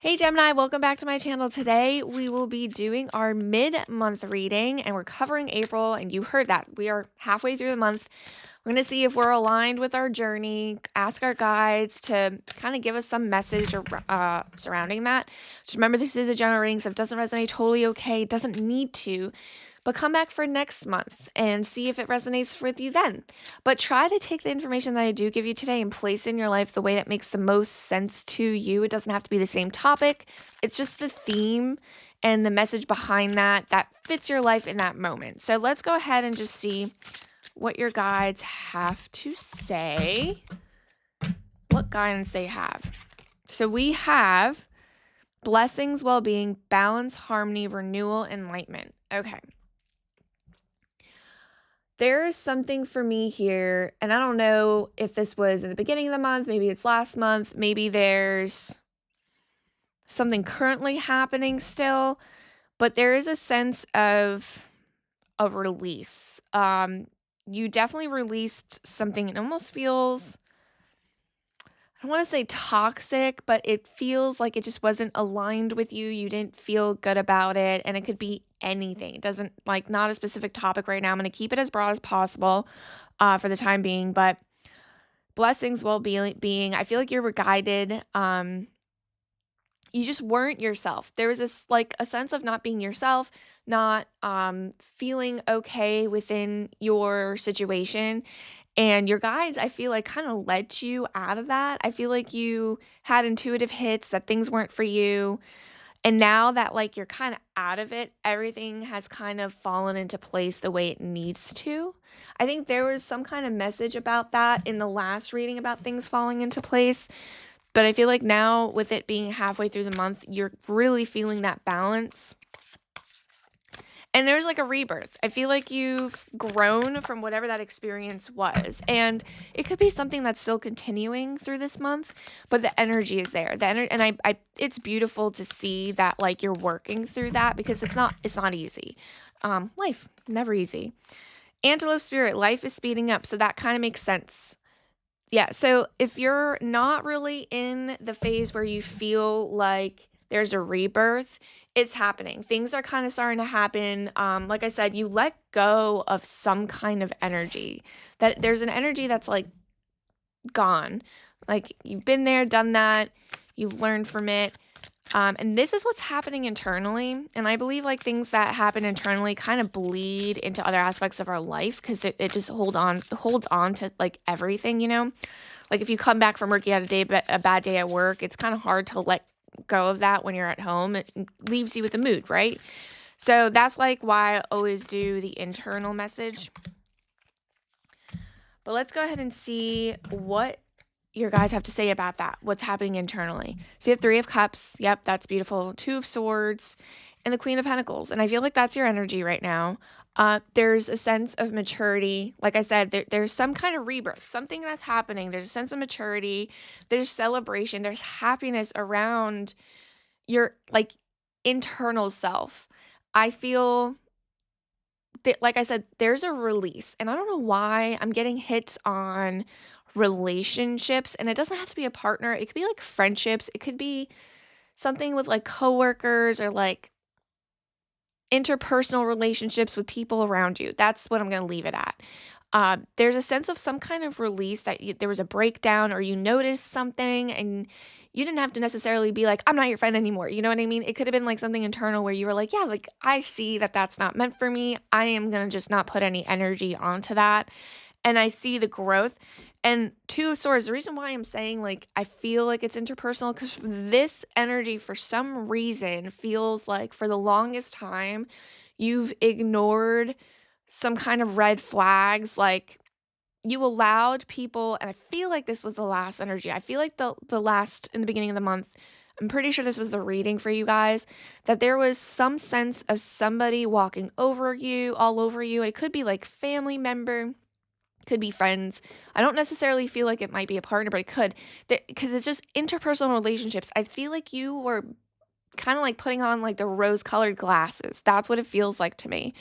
Hey Gemini, welcome back to my channel. Today we will be doing our mid-month reading and we're covering April, and you heard that. We are halfway through the month. We're going to see if we're aligned with our journey, ask our guides to kind of give us some message surrounding that. Just remember, this is a general reading, so if it doesn't resonate, totally okay. It doesn't need to, but come back for next month and see if it resonates with you then. But try to take the information that I do give you today and place in your life the way that makes the most sense to you. It doesn't have to be the same topic. It's just the theme and the message behind that fits your life in that moment. So let's go ahead and just see what your guides have to say, what guidance they have. So we have blessings, well-being, balance, harmony, renewal, enlightenment. Okay. There's something for me here, and I don't know if this was in the beginning of the month, maybe it's last month, maybe there's something currently happening still, but there is a sense of a release. You definitely released something. It almost feels, I don't want to say toxic, but it feels like it just wasn't aligned with you. You didn't feel good about it, and it could be anything. It doesn't, like, not a specific topic right now. I'm going to keep it as broad as possible for the time being, but blessings, well-being, I feel like you were guided. You just weren't yourself. There was this, like, a sense of not being yourself, not feeling okay within your situation. And your guides, I feel like, kind of led you out of that. I feel like you had intuitive hits that things weren't for you. And now that, like, you're kind of out of it, everything has kind of fallen into place the way it needs to. I think there was some kind of message about that in the last reading about things falling into place. But I feel like now, with it being halfway through the month, you're really feeling that balance. And there's like a rebirth. I feel like you've grown from whatever that experience was. And it could be something that's still continuing through this month, but the energy is there. And it's beautiful to see that, like, you're working through that, because it's not easy. Life, never easy. Antelope spirit, life is speeding up. So that kind of makes sense. Yeah, so if you're not really in the phase where you feel like there's a rebirth, it's happening. Things are kind of starting to happen. Like I said, you let go of some kind of energy. That there's an energy that's, like, gone. Like, you've been there, done that, you've learned from it. And this is what's happening internally. And I believe, like, things that happen internally kind of bleed into other aspects of our life, because it just holds on to, like, everything, you know? Like, if you come back from work, you had a bad day at work, it's kind of hard to let go of that when you're at home. It leaves you with a mood, right? So that's, like, why I always do the internal message. But let's go ahead and see what your guys have to say about that, what's happening internally. So you have 3 of Cups. Yep, that's beautiful. 2 of Swords and the Queen of Pentacles. And I feel like that's your energy right now. There's a sense of maturity. Like I said, there's some kind of rebirth, something that's happening. There's a sense of maturity. There's celebration. There's happiness around your, like, internal self. I feel that, like I said, there's a release. And I don't know why I'm getting hits on relationships, and it doesn't have to be a partner. It could be, like, friendships. It could be something with, like, coworkers, or, like, interpersonal relationships with people around you. That's what I'm going to leave it at. There's a sense of some kind of release, that there was a breakdown, or you noticed something, and you didn't have to necessarily be like, I'm not your friend anymore. You know what I mean? It could have been, like, something internal where you were like, yeah, like, I see that that's not meant for me. I am going to just not put any energy onto that. And I see the growth. And 2 of Swords, the reason why I'm saying, like, I feel like it's interpersonal, because this energy, for some reason, feels like for the longest time, you've ignored some kind of red flags. Like, you allowed people, and I feel like this was the last energy. I feel like the last, in the beginning of the month, I'm pretty sure this was the reading for you guys, that there was some sense of somebody walking over you, all over you. It could be, like, family member, could be friends. I don't necessarily feel like it might be a partner, but it could, because it's just interpersonal relationships. I feel like you were kind of, like, putting on, like, the rose-colored glasses. That's what it feels like to me.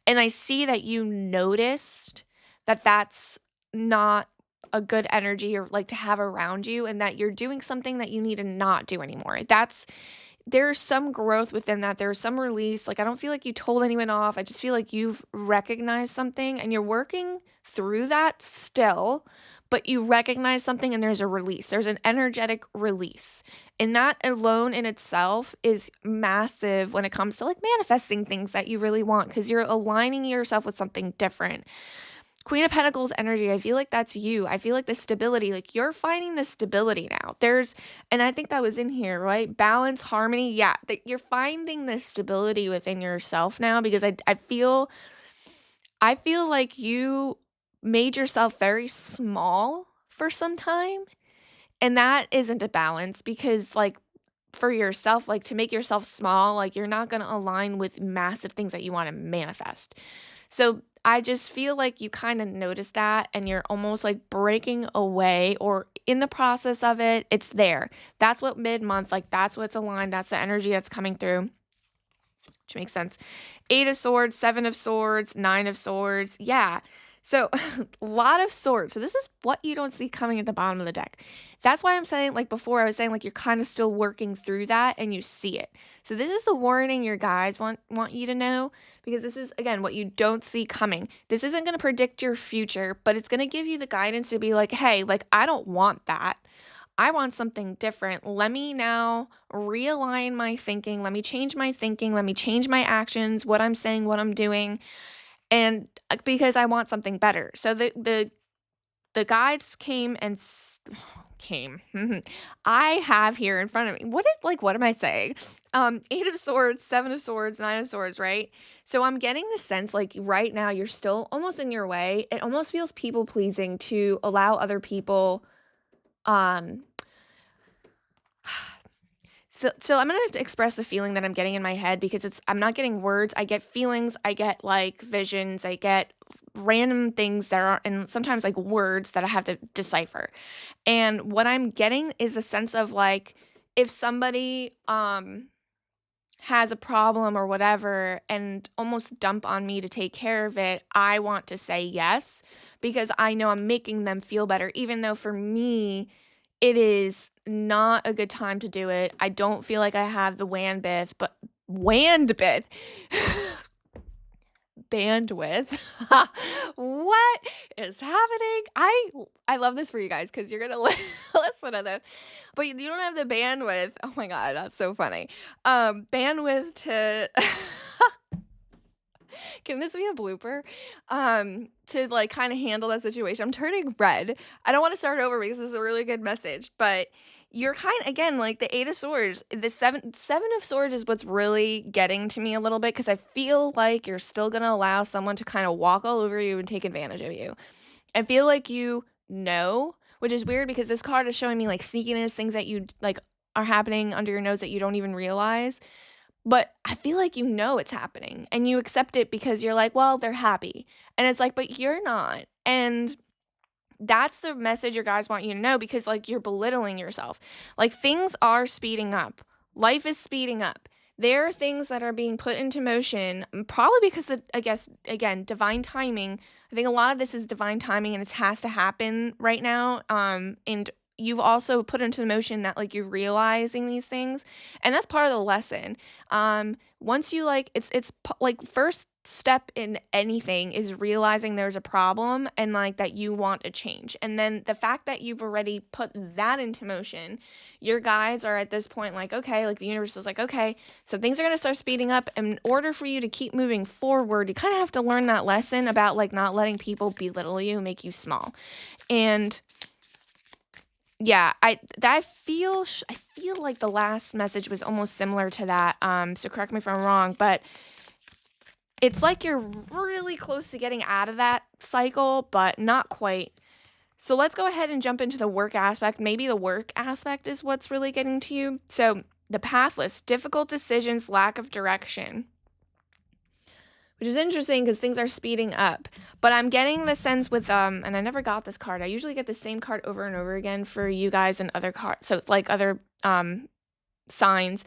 And I see that you noticed that that's not a good energy or like to have around you, and that you're doing something that you need to not do anymore. There's some growth within that. There's some release. Like, I don't feel like you told anyone off. I just feel like you've recognized something and you're working through that still, but you recognize something and there's a release. There's an energetic release. And that alone in itself is massive when it comes to like manifesting things that you really want, because you're aligning yourself with something different. Queen of Pentacles energy, I feel like that's you. I feel like the stability, like you're finding the stability now. And I think that was in here, right? Balance, harmony. Yeah, that you're finding the stability within yourself now, because I feel like you made yourself very small for some time. And that isn't a balance, because like for yourself, like to make yourself small, like you're not going to align with massive things that you want to manifest. So I just feel like you kind of notice that and you're almost like breaking away, or in the process of it, it's there. That's what mid-month, like that's what's aligned. That's the energy that's coming through, which makes sense. 8 of Swords, 7 of Swords, 9 of Swords. Yeah. So a lot of swords. So this is what you don't see coming at the bottom of the deck. That's why I'm saying, like before, I was saying like you're kind of still working through that and you see it. So this is the warning your guides want you to know, because this is, again, what you don't see coming. This isn't going to predict your future, but it's going to give you the guidance to be like, hey, like I don't want that. I want something different. Let me now realign my thinking. Let me change my thinking. Let me change my actions, what I'm saying, what I'm doing. And because I want something better. So the guides came and came. I have here in front of me. What am I saying? 8 of Swords, 7 of Swords, 9 of Swords, right? So I'm getting the sense like right now you're still almost in your way. It almost feels people pleasing to allow other people So I'm going to express the feeling that I'm getting in my head, because I'm not getting words. I get feelings. I get like visions. I get random things that are, and sometimes like words that I have to decipher. And what I'm getting is a sense of like, if somebody has a problem or whatever and almost dump on me to take care of it, I want to say yes, because I know I'm making them feel better, even though for me, it is not a good time to do it. I don't feel like I have the bandwidth. Bandwidth. What is happening? I love this for you guys, because you're gonna listen to this, but you don't have the bandwidth. Oh my god, that's so funny. Bandwidth to can this be a blooper? To like kind of handle that situation. I'm turning red. I don't want to start over because this is a really good message, but you're kind of, again, like the 8 of Swords, the seven of Swords is what's really getting to me a little bit, because I feel like you're still going to allow someone to kind of walk all over you and take advantage of you. I feel like you know, which is weird because this card is showing me like sneakiness, things that you like are happening under your nose that you don't even realize. But I feel like you know it's happening and you accept it because you're like, well, they're happy. And it's like, but you're not. And that's the message your guys want you to know, because like you're belittling yourself. Like things are speeding up. Life is speeding up. There are things that are being put into motion, probably because I guess, again, divine timing. I think a lot of this is divine timing and it has to happen right now. And you've also put into motion that like you're realizing these things, and that's part of the lesson. Once you like, it's like first step in anything is realizing there's a problem and like that you want a change. And then the fact that you've already put that into motion, your guides are at this point like, okay, like the universe is like, okay, so things are going to start speeding up. In order for you to keep moving forward, you kind of have to learn that lesson about like not letting people belittle you, make you small. And yeah, I feel like the last message was almost similar to that. So correct me if I'm wrong, but it's like you're really close to getting out of that cycle, but not quite. So let's go ahead and jump into the work aspect. Maybe the work aspect is what's really getting to you. So the pathless, difficult decisions, lack of direction, which is interesting because things are speeding up. But I'm getting the sense with, and I never got this card. I usually get the same card over and over again for you guys and other cards. So it's like other signs.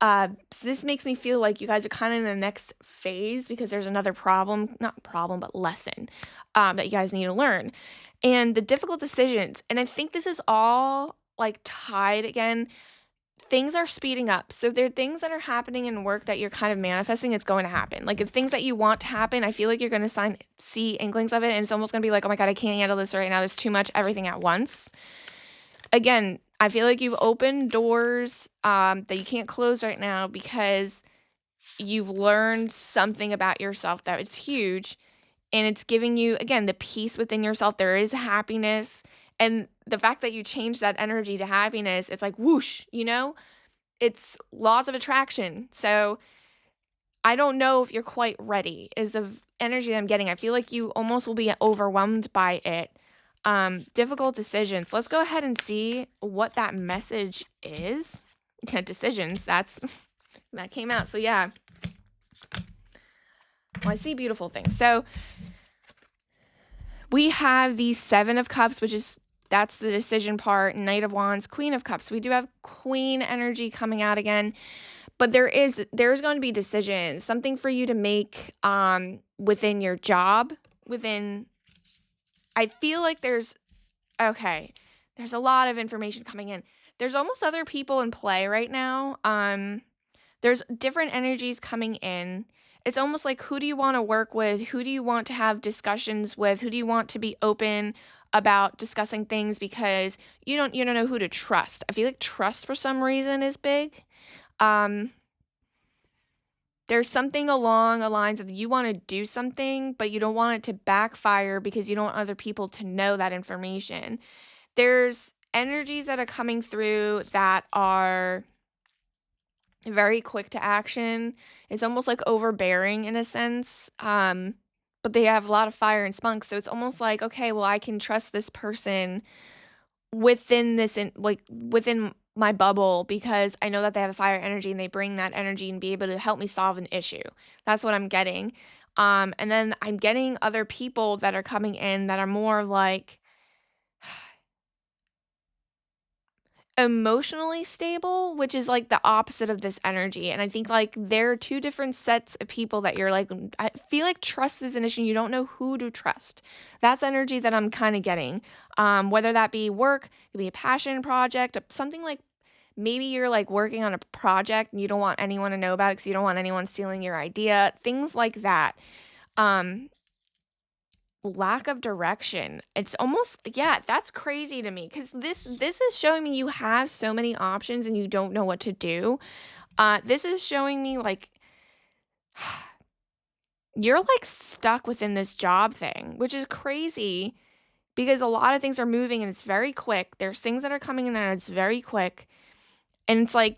So this makes me feel like you guys are kind of in the next phase because there's another not problem, but lesson that you guys need to learn. And the difficult decisions, and I think this is all like tied again. Things are speeding up. So there are things that are happening in work that you're kind of manifesting. It's going to happen. Like the things that you want to happen, I feel like you're going to see inklings of it. And it's almost going to be like, oh my God, I can't handle this right now. There's too much, everything at once. Again, I feel like you've opened doors that you can't close right now because you've learned something about yourself that it's huge. And it's giving you, again, the peace within yourself. There is happiness. And the fact that you change that energy to happiness, it's like whoosh, it's laws of attraction. So I don't know if you're quite ready is the energy that I'm getting. I feel like you almost will be overwhelmed by it. Difficult decisions. Let's go ahead and see what that message is. Yeah, decisions. That came out. So yeah. Well, I see beautiful things. So we have the 7 of Cups, that's the decision part. Knight of Wands, Queen of Cups. We do have Queen energy coming out again. But there's going to be decisions, something for you to make within your job, I feel like there's a lot of information coming in. There's almost other people in play right now. There's different energies coming in. It's almost like, who do you want to work with? Who do you want to have discussions with? Who do you want to be open about discussing things, because you don't know who to trust. I feel like trust for some reason is big. There's something along the lines of you want to do something, but you don't want it to backfire because you don't want other people to know that information. There's energies that are coming through that are very quick to action. It's almost like overbearing in a sense, but they have a lot of fire and spunk. So it's almost like, okay, well, I can trust this person within within my bubble because I know that they have a fire energy and they bring that energy and be able to help me solve an issue. That's what I'm getting. And then I'm getting other people that are coming in that are more like emotionally stable, which is like the opposite of this energy. And I think like there are two different sets of people that you're like, I feel like trust is an issue. You don't know who to trust. That's energy that I'm kind of getting. Whether that be work, it could be a passion project, something like maybe you're like working on a project and you don't want anyone to know about it because you don't want anyone stealing your idea, things like that. Lack of direction. It's almost, yeah, that's crazy to me because this is showing me you have so many options and you don't know what to do. This is showing me like you're like stuck within this job thing, which is crazy because a lot of things are moving and it's very quick. There's things that are coming in there and it's very quick. And it's like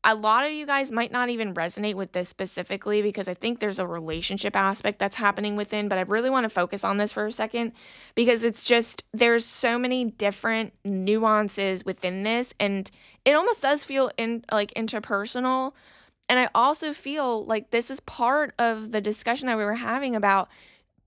a lot of you guys might not even resonate with this specifically because I think there's a relationship aspect that's happening within, but I really want to focus on this for a second because it's just, there's so many different nuances within this and it almost does feel interpersonal. And I also feel like this is part of the discussion that we were having about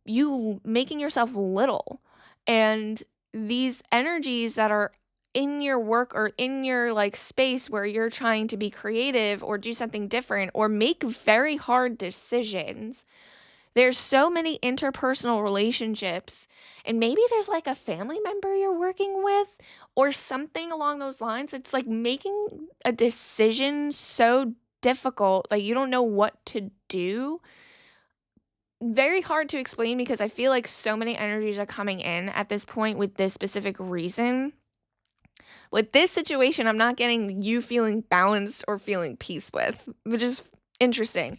you making yourself little and these energies that are in your work or in your like space where you're trying to be creative or do something different or make very hard decisions. There's so many interpersonal relationships and maybe there's like a family member you're working with or something along those lines. It's like making a decision so difficult, like you don't know what to do. Very hard to explain because I feel like so many energies are coming in at this point with this specific reason. With this situation, I'm not getting you feeling balanced or feeling peace with, which is interesting.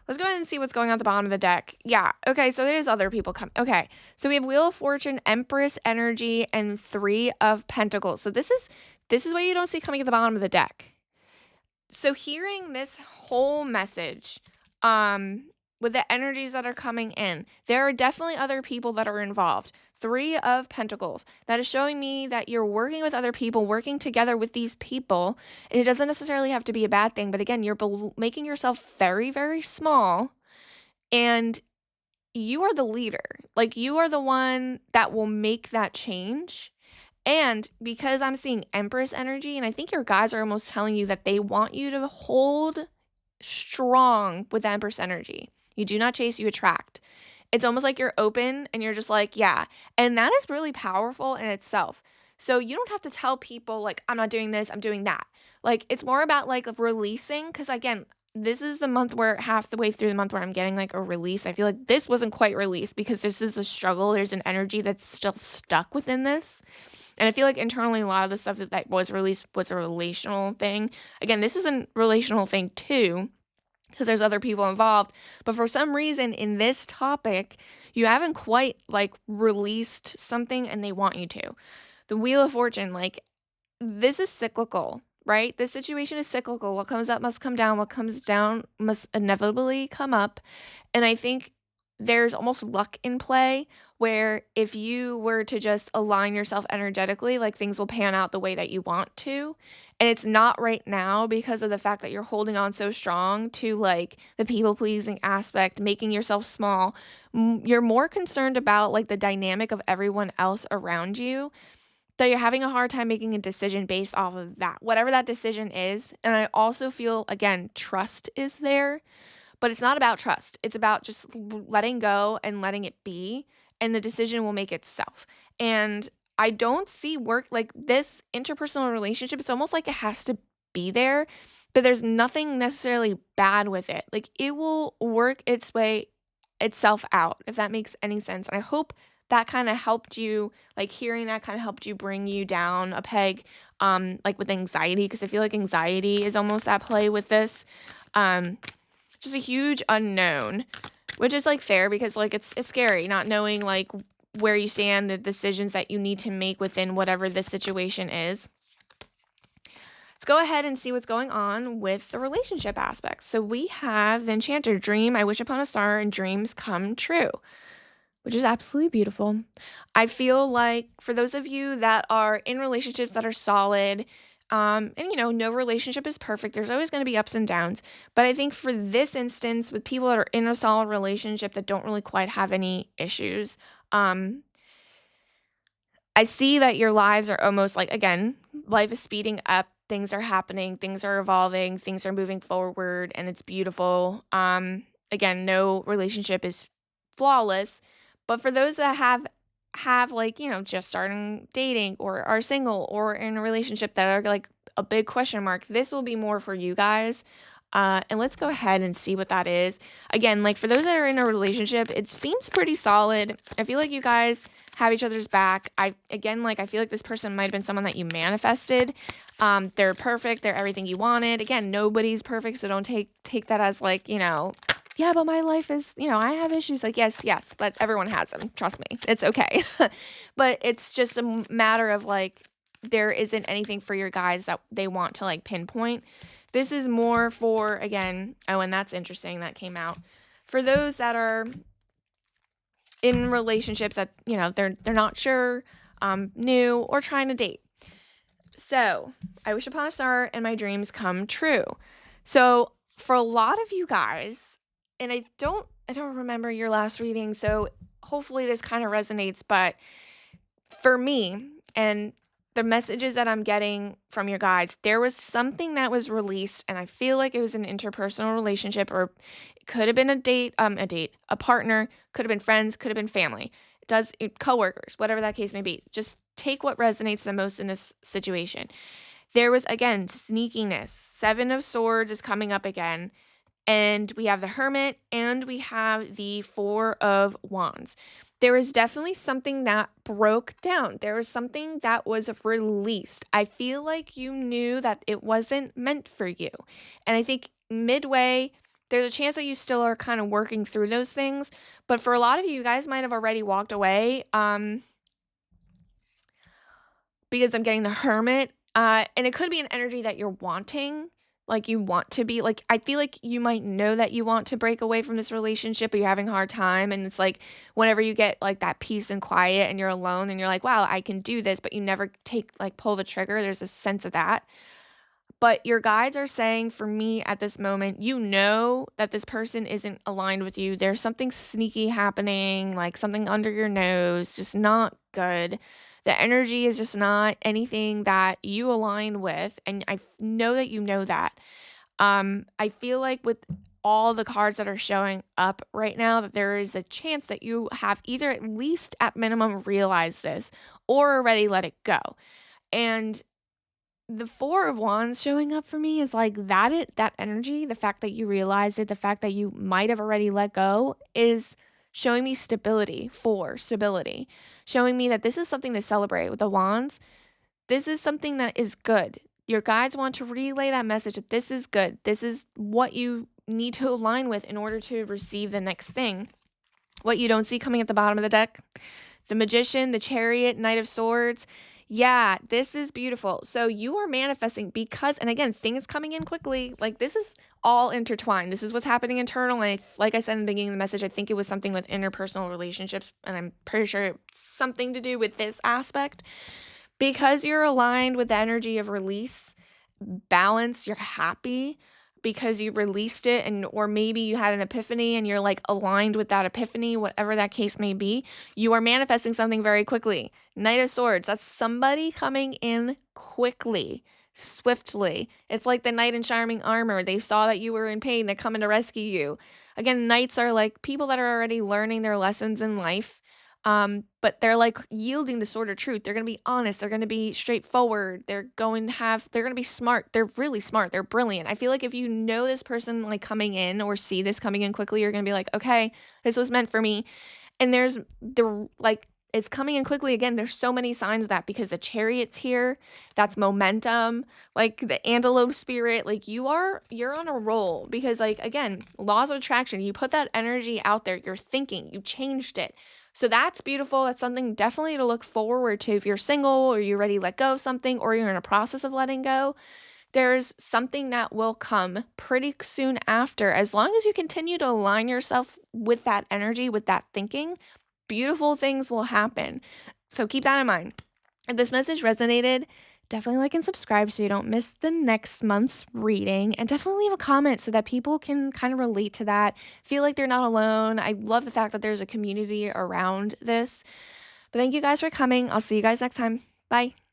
Let's go ahead and see what's going on at the bottom of the deck. Yeah, okay, so there's other people coming. Okay, so we have Wheel of Fortune, Empress energy, and 3 of Pentacles. So this is what you don't see coming at the bottom of the deck. So hearing this whole message, with the energies that are coming in, there are definitely other people that are involved. 3 of Pentacles. That is showing me that you're working with other people, working together with these people. And it doesn't necessarily have to be a bad thing. But again, you're making yourself very, very small. And you are the leader. Like you are the one that will make that change. And because I'm seeing Empress energy, and I think your guides are almost telling you that they want you to hold strong with Empress energy. You do not chase, you attract. It's almost like you're open and you're just like, yeah. And that is really powerful in itself. So you don't have to tell people like, I'm not doing this, I'm doing that. Like, it's more about like releasing. Because again, this is the month where half the way through the month where I'm getting like a release. I feel like this wasn't quite released because this is a struggle. There's an energy that's still stuck within this. And I feel like internally, a lot of the stuff that was released was a relational thing. Again, this is a relational thing too, because there's other people involved. But for some reason in this topic, you haven't quite like released something and they want you to. The Wheel of Fortune, like, this is cyclical, right? This situation is cyclical. What comes up must come down. What comes down must inevitably come up. And I think there's almost luck in play where if you were to just align yourself energetically, like things will pan out the way that you want to. And it's not right now because of the fact that you're holding on so strong to like the people pleasing aspect, making yourself small. You're more concerned about like the dynamic of everyone else around you, that you're having a hard time making a decision based off of that, whatever that decision is. And I also feel, again, trust is there, but it's not about trust. It's about just letting go and letting it be, and the decision will make itself. And I don't see work like this interpersonal relationship. It's almost like it has to be there, but there's nothing necessarily bad with it. Like, it will work its way itself out, if that makes any sense. And I hope that kind of helped you, like hearing that kind of helped you bring you down a peg, like with anxiety, because I feel like anxiety is almost at play with this. Just a huge unknown, which is like fair because like it's scary not knowing like where you stand, the decisions that you need to make within whatever the situation is. Let's go ahead and see what's going on with the relationship aspects. So we have the Enchanter, dream, I wish upon a star, and dreams come true, which is absolutely beautiful. I feel like for those of you that are in relationships that are solid, and no relationship is perfect. There's always going to be ups and downs. But I think for this instance, with people that are in a solid relationship that don't really quite have any issues, I see that your lives are almost like, again, life is speeding up. Things are happening. Things are evolving. Things are moving forward, and it's beautiful. Again, no relationship is flawless. But for those that have like, just starting dating or are single or in a relationship that are like a big question mark, this will be more for you guys. And let's go ahead and see what that is. Again, like for those that are in a relationship, it seems pretty solid. I feel like you guys have each other's back. I feel like this person might have been someone that you manifested. They're perfect. They're everything you wanted. Again, nobody's perfect. So don't take that as like, yeah, but my life is, I have issues. Like, yes, that everyone has them. Trust me. It's okay. But it's just a matter of like, there isn't anything for your guys that they want to like pinpoint. This is more for, again, and that's interesting. That came out for those that are in relationships that, they're not sure, new, or trying to date. So I wish upon a star and my dreams come true. So for a lot of you guys, and I don't remember your last reading, so hopefully this kind of resonates, but for me and the messages that I'm getting from your guides, there was something that was released, and I feel like it was an interpersonal relationship, or it could have been a partner, could have been friends, could have been family. Coworkers, whatever that case may be. Just take what resonates the most in this situation. There was, again, sneakiness. 7 of Swords is coming up again. And we have the Hermit, and we have the 4 of Wands. There is definitely something that broke down. There was something that was released. I feel like you knew that it wasn't meant for you. And I think midway, there's a chance that you still are kind of working through those things. But for a lot of you, you guys might have already walked away because I'm getting the Hermit. And it could be an energy that you're wanting. Like you want to be like, I feel like you might know that you want to break away from this relationship, but you're having a hard time. And it's like, whenever you get like that peace and quiet and you're alone and you're like, wow, I can do this, but you never pull the trigger. There's a sense of that. But your guides are saying for me at this moment, that this person isn't aligned with you. There's something sneaky happening, like something under your nose, just not good. The energy is just not anything that you align with, and I know that you know that. I feel like with all the cards that are showing up right now, that there is a chance that you have either at least at minimum realized this or already let it go. And the Four of Wands showing up for me is like that energy, the fact that you realize it, the fact that you might have already let go is showing me stability, showing me that this is something to celebrate with the Wands. This is something that is good. Your guides want to relay that message that this is good. This is what you need to align with in order to receive the next thing. What you don't see coming at the bottom of the deck, the Magician, the Chariot, Knight of Swords. Yeah, this is beautiful. So you are manifesting because, and again, things coming in quickly. Like this is all intertwined. This is what's happening internally. Like I said in the beginning of the message, I think it was something with interpersonal relationships, and I'm pretty sure it's something to do with this aspect. Because you're aligned with the energy of release, balance, you're happy because you released it, and or maybe you had an epiphany and you're like aligned with that epiphany, whatever that case may be. You are manifesting something very quickly. Knight of Swords, that's somebody coming in quickly, swiftly. It's like the knight in shining armor. They saw that you were in pain, they're coming to rescue you. Again, knights are like people that are already learning their lessons in life. But they're like yielding the sword of truth. They're going to be honest. They're going to be straightforward. They're going to be smart. They're really smart. They're brilliant. I feel like if you know this person like coming in or see this coming in quickly, you're going to be like, okay, this was meant for me. And it's coming in quickly again. There's so many signs of that because the Chariot's here. That's momentum. Like the antelope spirit, like you're on a roll because like, again, laws of attraction, you put that energy out there, you're thinking, you changed it. So that's beautiful. That's something definitely to look forward to if you're single or you're ready to let go of something or you're in a process of letting go. There's something that will come pretty soon after. As long as you continue to align yourself with that energy, with that thinking, beautiful things will happen. So keep that in mind. If this message resonated, definitely like and subscribe so you don't miss the next month's reading. And definitely leave a comment so that people can kind of relate to that, feel like they're not alone. I love the fact that there's a community around this. But thank you guys for coming. I'll see you guys next time. Bye.